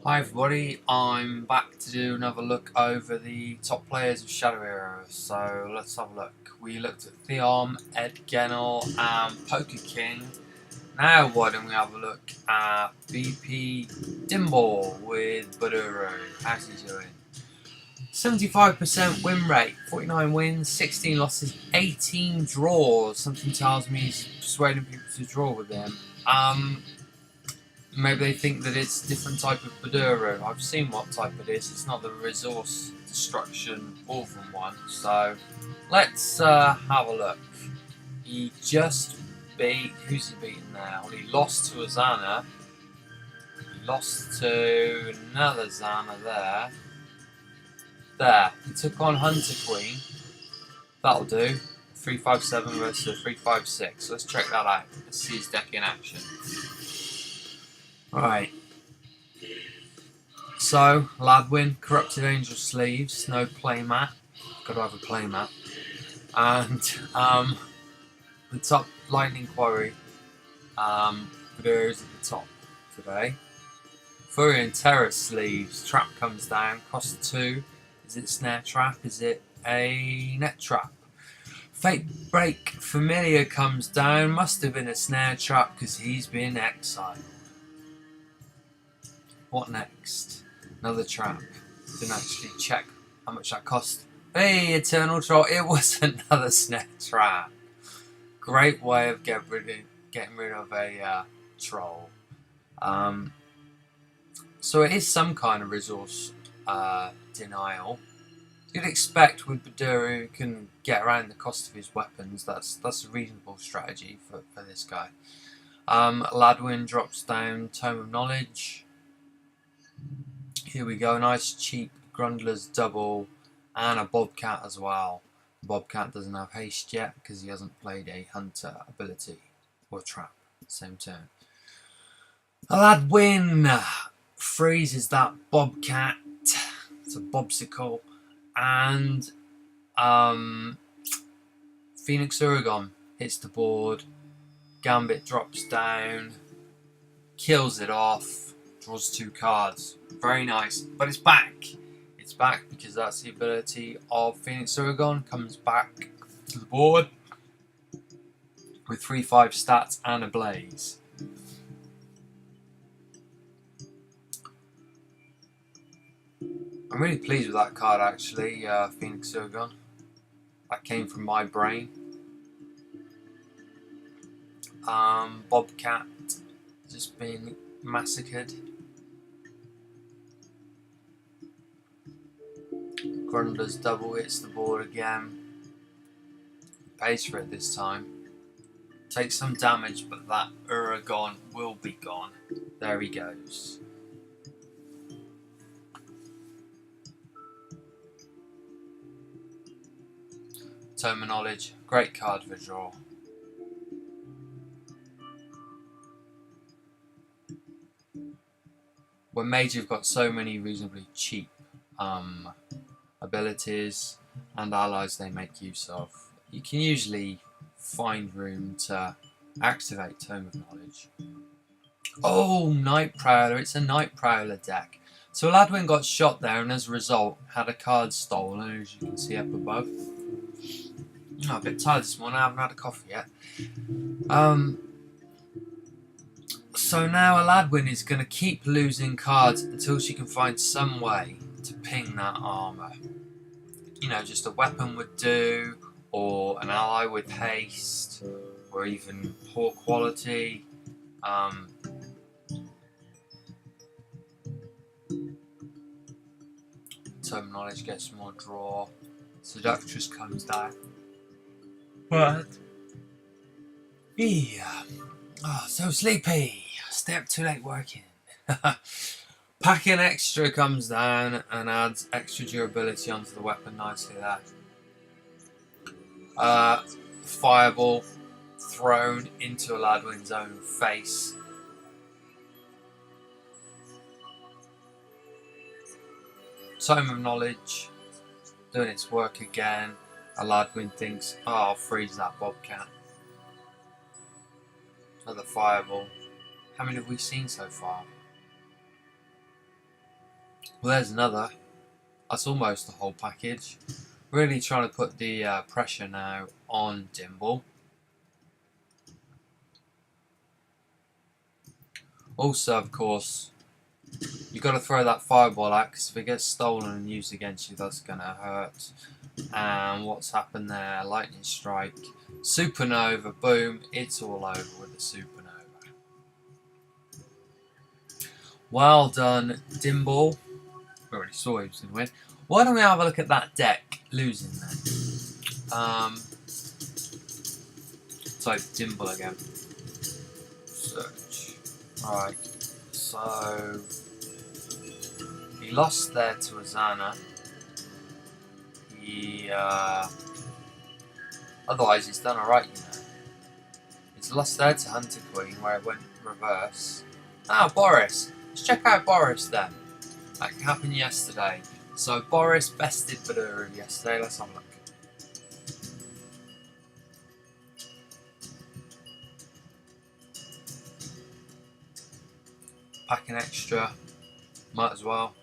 Hi everybody, I'm back to do another look over the top players of Shadow Heroes. So let's have a look. We looked at Theon, Ed Gennell and Poker King. Now why don't we have a look at BP Dimble with Baduru. How's he doing? 75% win rate, 49 wins, 16 losses, 18 draws. Something tells me he's persuading people to draw with him. Maybe they think that it's a different type of Baduru. I've seen what type it is. It's not the resource destruction orphan one. So let's have a look. He just beat. Who's he beaten now? Well, he lost to a Zanna. He lost to another Zanna there. There. He took on Hunter Queen. That'll do. 357 versus 356. Let's check that out. Let's see his deck in action. Right, so Lagwin, Corrupted Angel Sleeves, no playmat, got to have a playmat, and the top Lightning Quarry, Badur's at the top today. Fury and Terror Sleeves, Trap comes down, cost 2, is it Snare Trap, is it a Net Trap? Fate Break Familiar comes down, must have been a Snare Trap because he's been exiled. What next? Another trap. Didn't actually check how much that cost. Hey, Eternal Troll. It was another snare trap. Great way of getting rid of a troll. So it is some kind of resource denial. You'd expect with Baduru who can get around the cost of his weapons. That's a reasonable strategy for this guy. Lagwin drops down Tome of Knowledge. Here we go, nice cheap Grundler's double and a Bobcat as well. Bobcat doesn't have haste yet because he hasn't played a hunter ability or trap same turn. Lagwin freezes that Bobcat. It's a Bobsicle. And Phoenix Uragon hits the board. Gambit drops down. Kills it off. Draws 2 cards. Very nice. But it's back. It's back because that's the ability of Phoenix Uragon. Comes back to the board with 3/5 stats and a blaze. I'm really pleased with that card actually, Phoenix Uragon. That came from my brain. Bobcat just being massacred. Grundler's double hits the board again. Pays for it this time. Takes some damage, but that Uragon will be gone. There he goes. Tome of Knowledge, great card for draw. When Mage have got so many reasonably cheap abilities and allies they make use of, you can usually find room to activate Tome of Knowledge. Oh, Night Prowler, it's a Night Prowler deck. So Lagwin got shot there and as a result had a card stolen, as you can see up above. I'm a bit tired this morning, I haven't had a coffee yet. So now Lagwin is going to keep losing cards until she can find some way to ping that armour. You know, just a weapon would do, or an ally with haste, or even poor quality. Tome of Knowledge gets more draw. Seductress comes down. What? Yeah. Oh, so sleepy. Stay up too late working. Packing Extra comes down and adds extra durability onto the weapon nicely there. Fireball thrown into Lagwin's own face. Tome of Knowledge doing its work again. Lagwin thinks, oh, I'll freeze that Bobcat. Another Fireball. How many have we seen so far? Well, there's another. That's almost the whole package. Really trying to put the pressure now on Dimble. Also, of course, you've got to throw that fireball out, because if it gets stolen and used against you, that's going to hurt. And what's happened there? Lightning strike. Supernova. Boom. It's all over with the supernova. Well done, Dimble. We already saw he was going to win. Why don't we have a look at that deck losing then? Type Dimble again. Search. Right. So he lost there to a Zanna. He otherwise he's done alright, you know. He's lost there to Hunter Queen where it went reverse. Ah, Boris. Let's check out Boris then. That happened yesterday. So Boris bested Baduru yesterday. Let's have a look. Pack an extra. Might as well.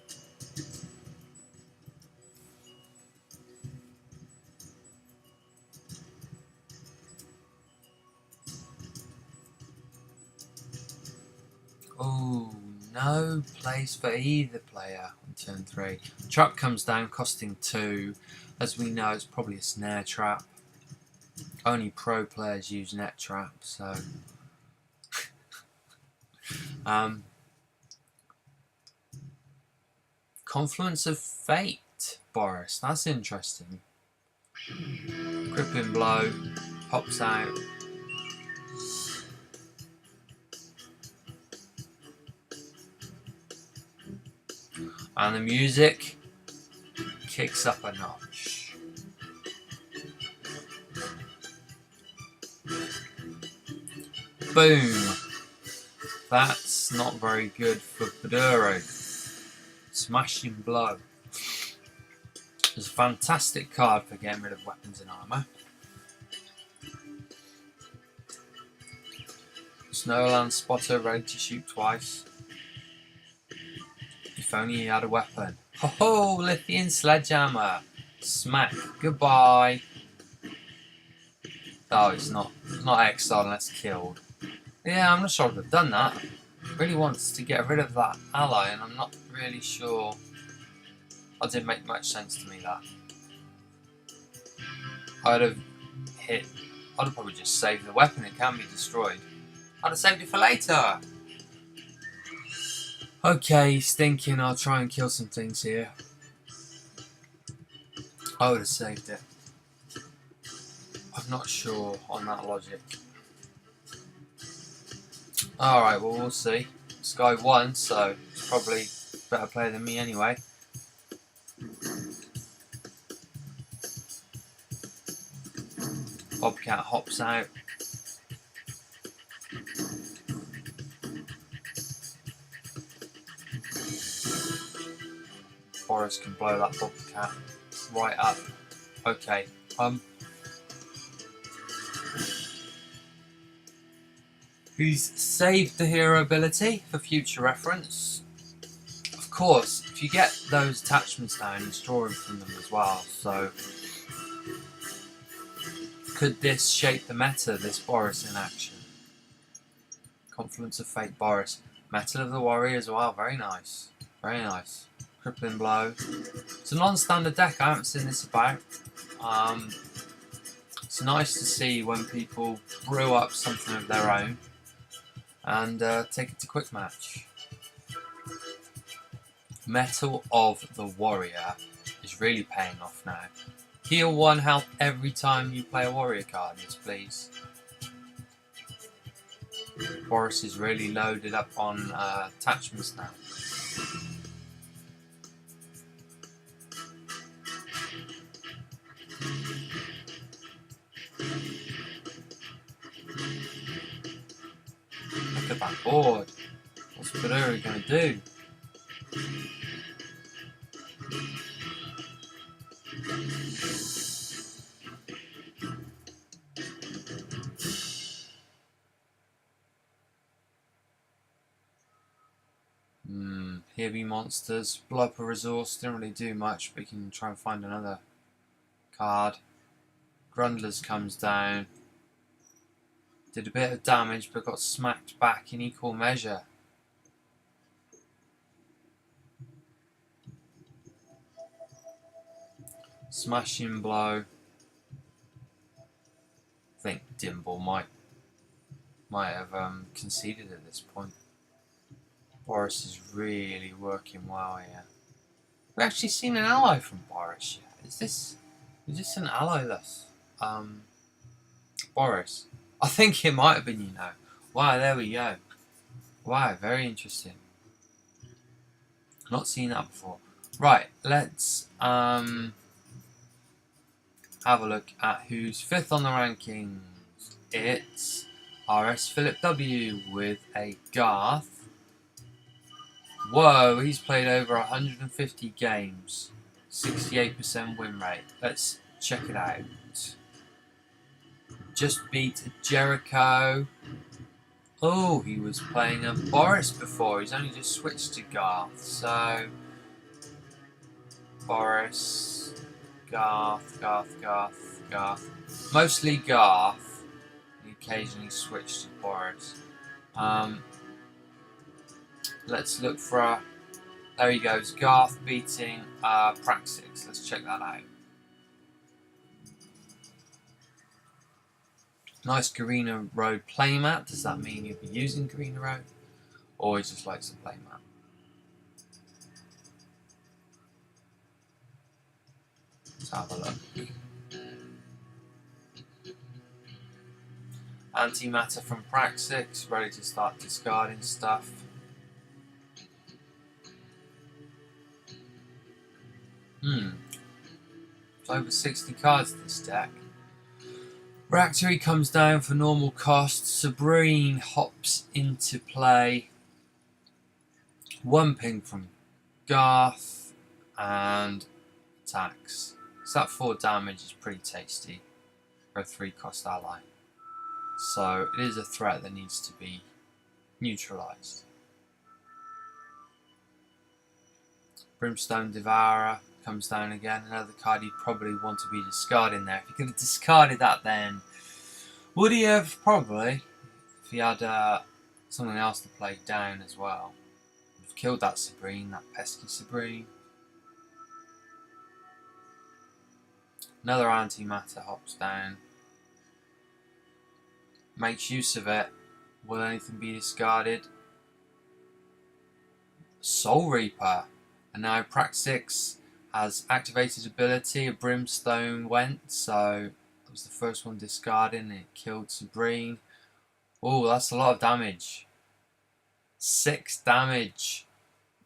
Oh, no place for either player on turn 3. Trap comes down, costing 2. As we know, it's probably a snare trap. Only pro players use net trap, so Confluence of Fate, Boris. That's interesting. Crippling Blow pops out. And the music kicks up a notch. Boom. That's not very good for Baduru. Smashing Blow. It's a fantastic card for getting rid of weapons and armour. Snowland Spotter ready to shoot twice. If only he had a weapon. Ho ho! Lithium Sledgehammer! Smack! Goodbye! Oh, it's not exiled unless killed. Yeah, I'm not sure I'd have done that. Really wants to get rid of that ally, and I'm not really sure. That didn't make much sense to me, that. I'd have probably just saved the weapon. It can be destroyed. I'd have saved it for later. Okay, he's thinking I'll try and kill some things here. I would have saved it. I'm not sure on that logic. Alright, well, we'll see. This guy won, so he's probably a better player than me anyway. Bobcat hops out. Boris can blow that Bobcat right up. Okay, he's saved the hero ability for future reference. Of course, if you get those attachments down, he's drawing from them as well, so could this shape the meta, this Boris in action? Confluence of Fate Boris. Metal of the Warrior as well, very nice. Very nice. Crippling Blow. It's a non-standard deck, I haven't seen this about. It's nice to see when people brew up something of their own and take it to quick match. Metal of the Warrior is really paying off now. Heal 1 health every time you play a warrior card, yes please. Boris is really loaded up on attachments now. Look at that board. What's Baduru going to do? Here be monsters. Blow up a resource. Didn't really do much, but you can try and find another card. Grundlers comes down. Did a bit of damage, but got smacked back in equal measure. Smashing blow. I think Dimble might have conceded at this point. Boris is really working well here. We've actually seen an ally from Boris yet. Is this an ally-less Boris? I think it might have been, you know. Wow, there we go. Wow, very interesting. Not seen that before. Right, let's have a look at who's 5th on the rankings. It's RS PhillipW with a Garth. Whoa, he's played over 150 games. 68% win rate. Let's check it out. Just beat Jericho. Oh, he was playing a Boris before. He's only just switched to Garth. So, Boris, Garth. Mostly Garth. He occasionally switched to Boris. Let's look for a... There he goes. Garth beating Praxis. Let's check that out. Nice Garena Road playmat. Does that mean you'll be using Garena Road? Or he just likes the playmat? Let's have a look. Antimatter from Praxis. Ready to start discarding stuff. It's over 60 cards this deck. Reactory comes down for normal cost. Sabrine hops into play. 1 ping from Garth and attacks. So that 4 damage is pretty tasty for a 3-cost ally. So it is a threat that needs to be neutralised. Brimstone Devourer comes down again. Another card you'd probably want to be discarding there. If you could have discarded that then, would he have? Probably. If he had something else to play down as well. Would have killed that Sabrine, that pesky Sabrine. Another antimatter hops down. Makes use of it. Will anything be discarded? Soul Reaper. And now Praxis has activated ability. A Brimstone went, so it was the first one discarding. It killed Sabrine. Oh, that's a lot of damage. 6 damage.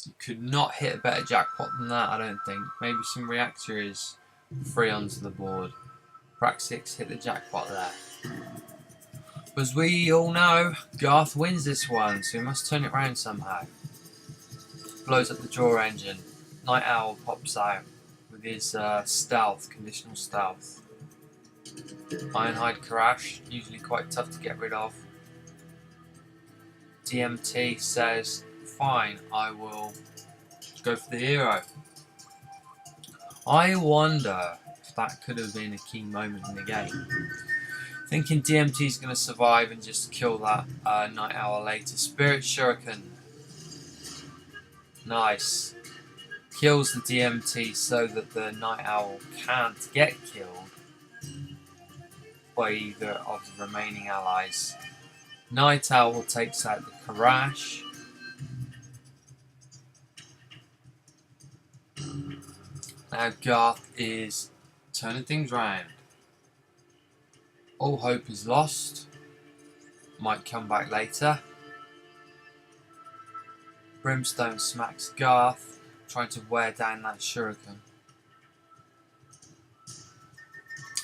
You could not hit a better jackpot than that, I don't think. Maybe some reactors free onto the board. Praxis hit the jackpot there. But as we all know, Garth wins this one, so he must turn it around somehow. Blows up the draw engine. Night Owl pops out with his stealth, conditional stealth. Ironhide Crash, usually quite tough to get rid of. DMT says, fine, I will go for the hero. I wonder if that could have been a key moment in the game. Thinking DMT is going to survive and just kill that Night Owl later. Spirit Shuriken. Nice. Kills the DMT so that the Night Owl can't get killed by either of the remaining allies. Night Owl takes out the Karash. Now Garth is turning things round. All hope is lost. Might come back later. Brimstone smacks Garth, trying to wear down that Shuriken.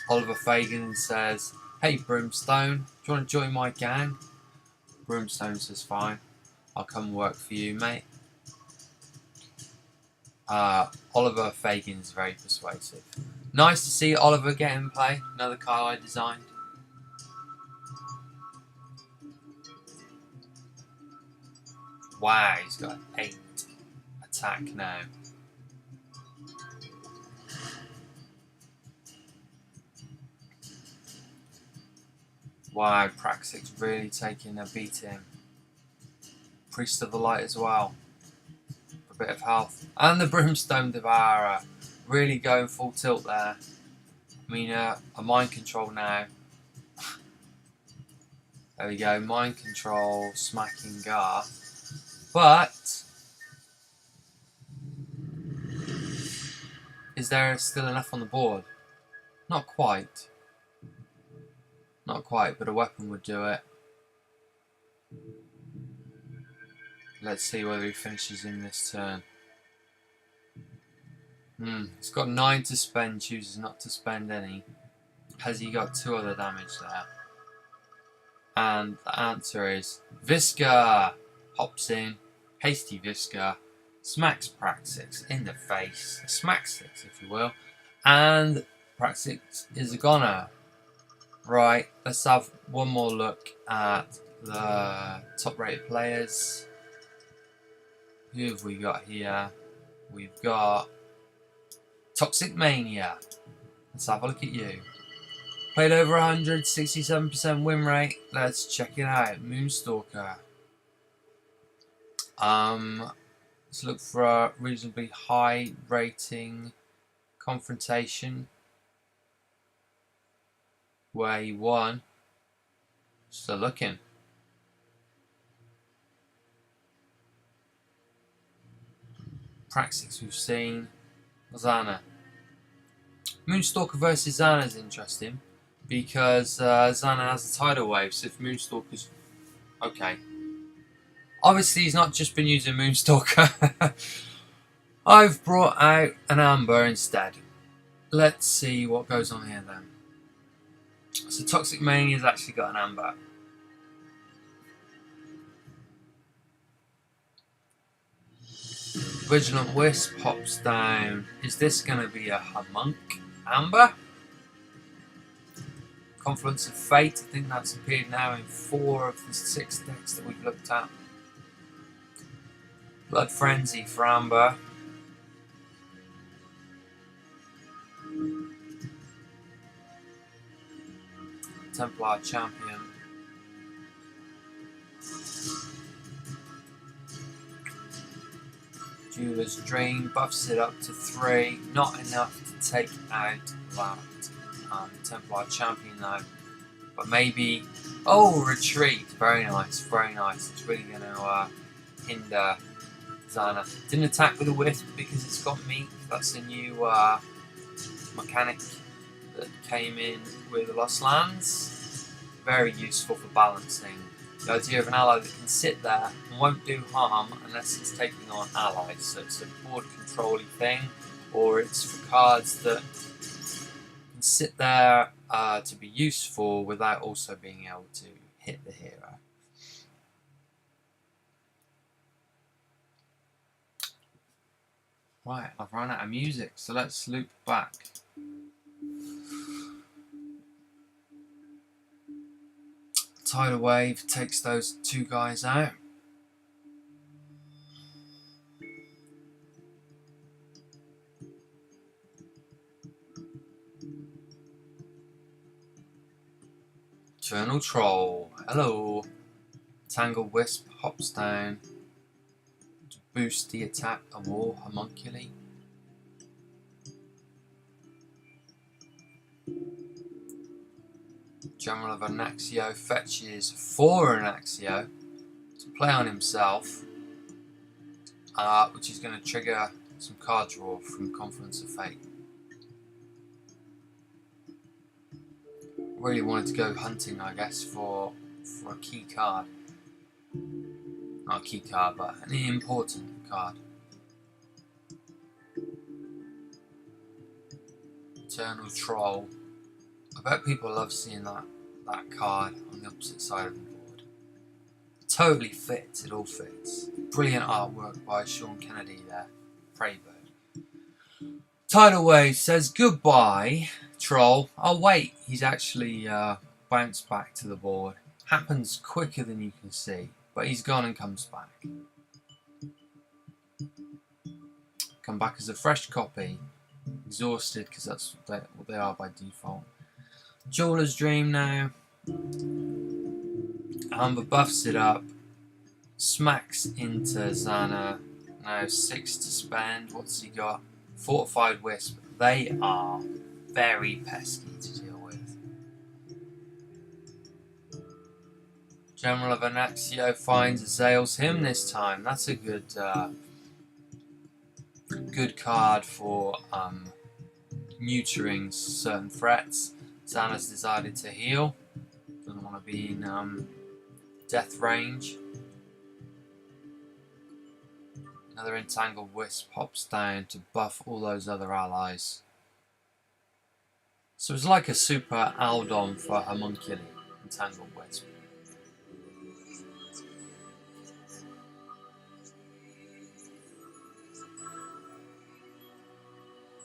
Oliver Fagan says, hey Brimstone, do you want to join my gang? Brimstone says, fine, I'll come work for you, mate. Oliver Fagan's very persuasive. Nice to see Oliver get in play, another card I designed. Wow, he's got 8 attack now. Wow, Praxis really taking a beating. Priest of the Light as well. For a bit of health. And the Brimstone Devourer. Really going full tilt there. Mania, a mind control now. There we go, mind control, smacking Garth. But is there still enough on the board? Not quite. Not quite, but a weapon would do it. Let's see whether he finishes in this turn. He's got 9 to spend, chooses not to spend any. Has he got 2 other damage there? And the answer is Visca hops in, hasty Visca, smacks Praxis in the face, smacks it if you will, and Praxis is a goner. Right, let's have one more look at the top rated players. Who have we got here? We've got Toxic Mania. Let's have a look at you. Played over 100, 67% win rate. Let's check it out. Moonstalker. Let's look for a reasonably high rating confrontation where he won. Still looking. Praxis we've seen. Zanna. Moonstalker versus Zanna is interesting because Zanna has a tidal wave, so if Moonstalker's okay. Obviously he's not just been using Moonstalker. I've brought out an Amber instead. Let's see what goes on here then. So Toxic Mania's actually got an Amber. Vigilant Wisp hops down. Is this going to be a Homunk Amber? Confluence of Fate, I think that's appeared now in 4 of the 6 decks that we've looked at. Blood Frenzy for Amber. Templar Champion. Jeweler's Dream buffs it up to 3, not enough to take out that Templar Champion though. But maybe, oh, Retreat, very nice, very nice. It's really going to hinder Zanna. Didn't attack with a Wisp because it's got Meat. That's a new mechanic that came in with the Lost Lands. Very useful for balancing. The idea of an ally that can sit there and won't do harm unless it's taking on allies. So it's a board control-y thing, or it's for cards that can sit there to be useful without also being able to hit the hero. Right, I've run out of music, so let's loop back. Tidal Wave takes those 2 guys out. Eternal Troll, hello. Tangle Wisp hops down to boost the attack of more homunculi. General of Anaxio fetches 4 Anaxio to play on himself, which is going to trigger some card draw from Confluence of Fate. Really wanted to go hunting, I guess, for a key card. Not a key card, but an important card. Eternal Troll. I bet people love seeing that card on the opposite side of the board. Totally fits, it all fits. Brilliant artwork by Sean Kennedy there. Preybird. Tidal Wave says goodbye, Troll. Oh wait, he's actually bounced back to the board. Happens quicker than you can see, but he's gone and comes back. come back as a fresh copy. Exhausted, because that's what they are by default. Jeweler's Dream now. Amber buffs it up. Smacks into Zanna. Now 6 to spend. What's he got? Fortified Wisp. They are very pesky to deal with. General of Anaxio finds Azale's Hymn this time. That's a good good card for neutering certain threats. Zanna's decided to heal. Doesn't want to be in death range. Another Entangled Wisp pops down to buff all those other allies. So it's like a super Aldon for Homunculi, Entangled Wisp.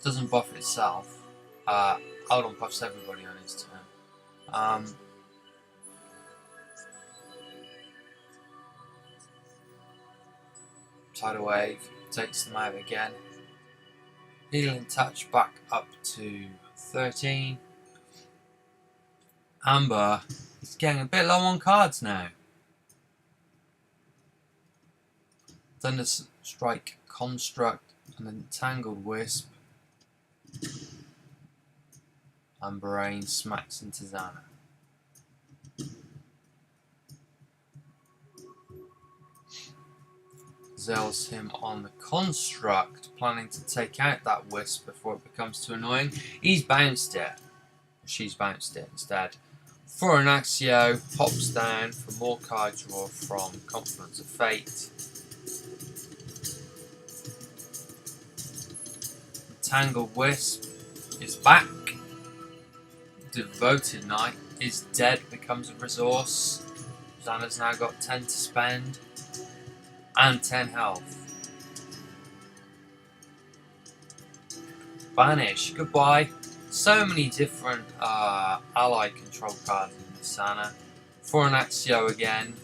Doesn't buff itself. Aldon buffs everybody on his turn. Tidal Wave takes them out again. Healing Touch back up to 13. Amber is getting a bit low on cards now. Thunder Strike, Construct, and Entangled Wisp. Amber Rain smacks into Zanna. Zells him on the Construct, planning to take out that Wisp before it becomes too annoying. He's bounced it. She's bounced it instead. For an Axio, pops down for more card draw from Confluence of Fate. Entangled Wisp is back. Devoted Knight is dead, becomes a resource. Zanna's now got 10 to spend. And 10 health. Banish, goodbye. So many different ally control cards in this Zanna. For an Axio again.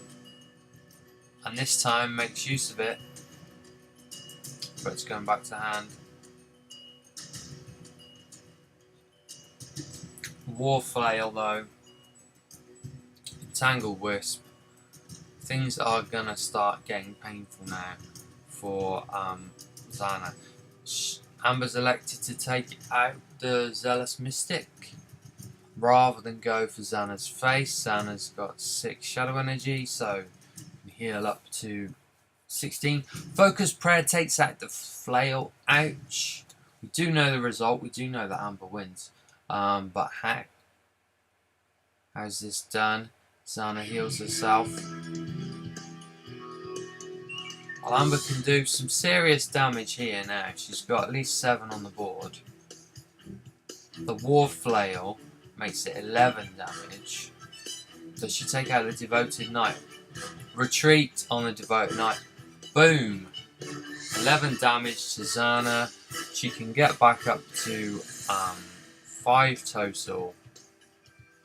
And this time makes use of it. But it's going back to hand. War Flail though. Entangled Wisp. Things are gonna start getting painful now for Zanna. Amber's elected to take out the Zealous Mystic rather than go for Zanna's face. Zanna's got 6 Shadow Energy, so you can heal up to 16. Focus Prayer takes out the Flail. Ouch. We do know the result. We do know that Amber wins. But how's this done? Zanna heals herself. Well, Amber can do some serious damage here now. She's got at least 7 on the board. The War Flail makes it 11 damage. Does she take out the Devoted Knight? Retreat on the Devoted Knight. Boom! 11 damage to Zanna. She can get back up to 5 total.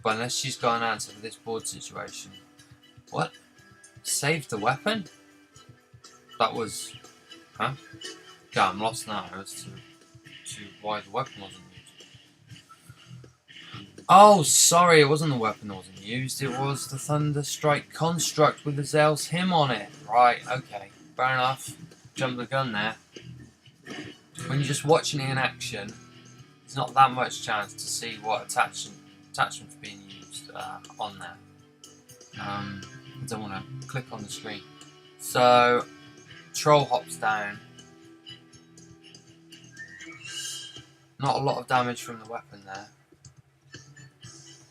But unless she's got an answer for this board situation. What? Save the weapon? That was... Huh? Yeah, I'm lost now as to why the weapon wasn't used. Oh, sorry, it wasn't the weapon that wasn't used. It was the Thunder Strike Construct with the Zell's Hymn on it. Right, okay. Fair enough. Jumped the gun there. When you're just watching it in action, there's not that much chance to see what attachment's being used on there. I don't want to click on the screen. So, Troll hops down. Not a lot of damage from the weapon there.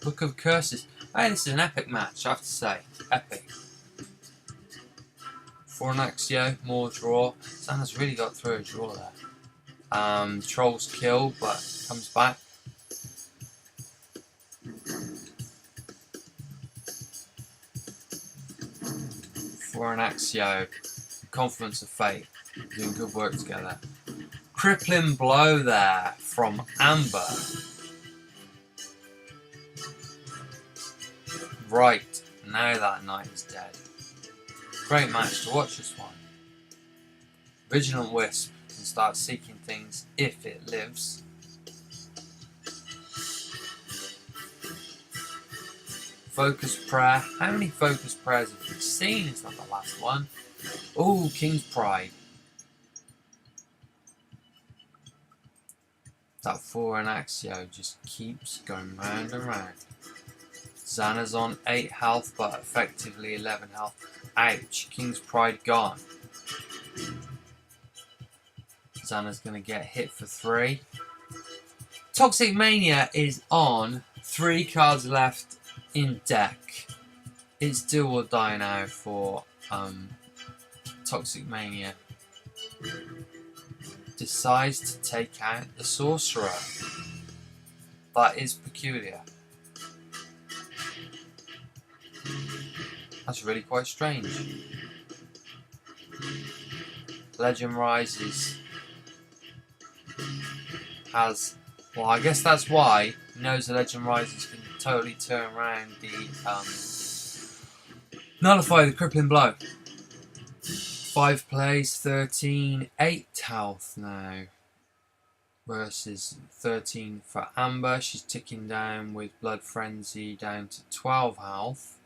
Book of Curses. Hey, this is an epic match, I have to say. Epic. For an Axio, more draw. Zanna's really got through a draw there. Troll's killed, but comes back. For an Axio, Confluence of Fate, doing good work together. Crippling blow there from Amber. Right, now that knight is dead. Great match to watch this one. Vigilant Wisp and start seeking things if it lives. Focus prayer. How many focus prayers have we seen? It's not the last one. Oh, King's Pride. That 4 and Axio just keeps going round and round. Zanna's on 8 health, but effectively 11 health. Ouch, King's Pride gone. Zanna's going to get hit for 3. Toxic Mania is on 3 cards left in deck. It's do or die now for Toxic Mania. Decides to take out the Sorcerer. That is peculiar. That's really quite strange. Legend Rises has... Well, I guess that's why he knows the Legend Rises can totally turn around the... nullify the Crippling Blow. 5 plays, 13, 8 health now. Versus 13 for Amber. She's ticking down with Blood Frenzy down to 12 health.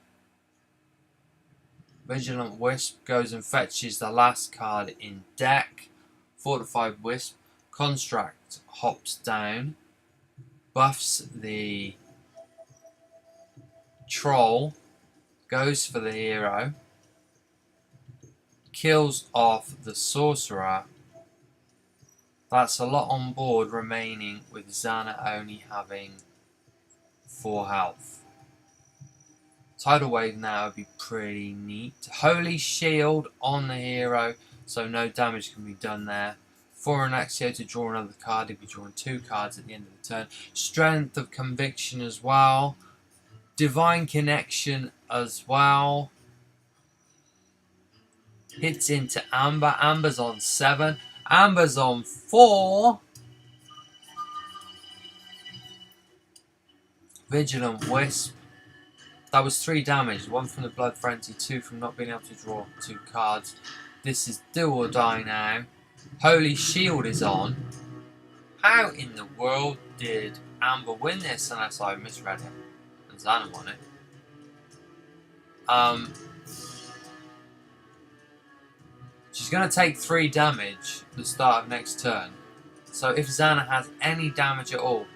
Vigilant Wisp goes and fetches the last card in deck. Fortified Wisp. Construct hops down. Buffs the Troll. Goes for the hero. Kills off the Sorcerer. That's a lot on board remaining with Zanna only having 4 health. Tidal Wave now would be pretty neat. Holy Shield on the hero, so no damage can be done there. 4 and Axio to draw another card. He'll be drawing 2 cards at the end of the turn. Strength of Conviction as well. Divine Connection as well. Hits into Amber. Amber's on 7. Amber's on 4. Vigilant Wisp. That was 3 damage. 1 from the Blood Frenzy, 2 from not being able to draw 2 cards. This is do or die now. Holy Shield is on. How in the world did Amber win this unless I misread it? And Zanna won it. She's going to take 3 damage at the start of next turn. So if Zanna has any damage at all...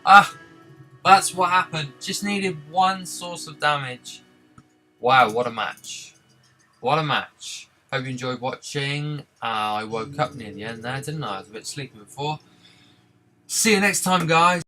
that's what happened. Just needed 1 source of damage. Wow, what a match. What a match. Hope you enjoyed watching. I woke up near the end there, didn't I? I was a bit sleepy before. See you next time, guys.